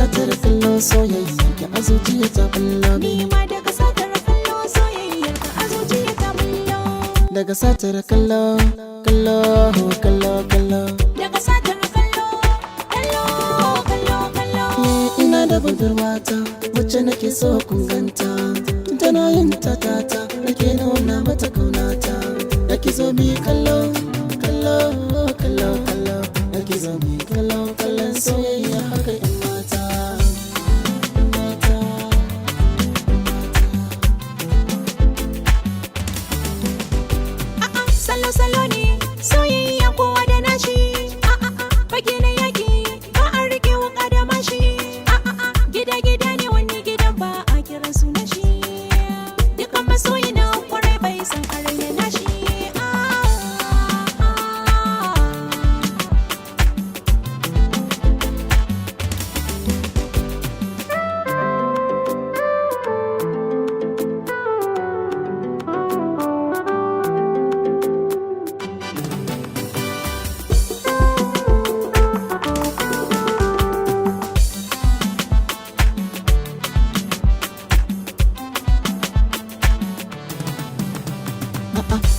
satar kallo soyayyar ka a zuciya ta bullo. Ni ma daga satar kallo soyayyar ka a zuciya ta bullo. Daga satar kallo kallo kallo kallo. Daga satar kallo kallo kallo kallo. Ina da budurwata wacce nake so kun ganta, tana yin tatata nake nuna mata kaunata. Nake zo mi kallo kallo kallo kallo. Nake zo mi kallo kallon soyayya haka yan mata. Salo-salo ne soyayya kowa da nashi. Fage na yaki ba a rike wuka da mashi. Gida-gida ne wani gidan ba a kiran su nashi. Dukan masoyi na kwarai bai san aranya nashi.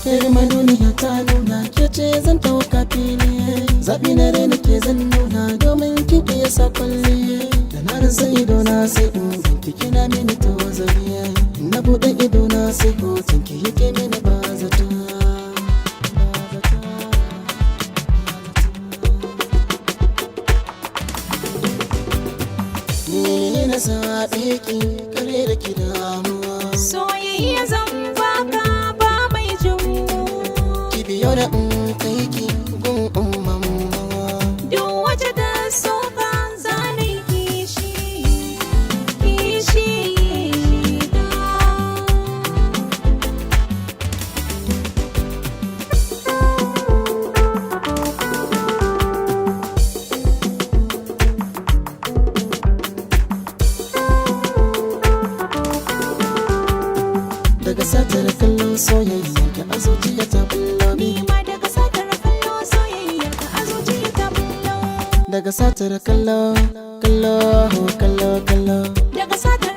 Yar manuniya ta nuna ke ce zan ɗauka fili. Zaɓi na rai nake zan nuna domin kin iya sa kwalli. Da na rasa idona sai in ganki kina mini tawazari. Na buɗe idona sai hoton ki yake mini ba zata. Ni na zaɓe ki kare da ki damuwa. Soyayya zan baka ba mai jimu. Ki biyo da in kai ki gun umman mawa. Duk wacce ta soka zalai kishi kishi da. Daga satar kallo soyayyar ka a zuciya ta bullo. Ni ma daga satar kallo soyayyar ka a zuciya ta bullo. Daga satar kallo kallo kallo kallo. Daga satar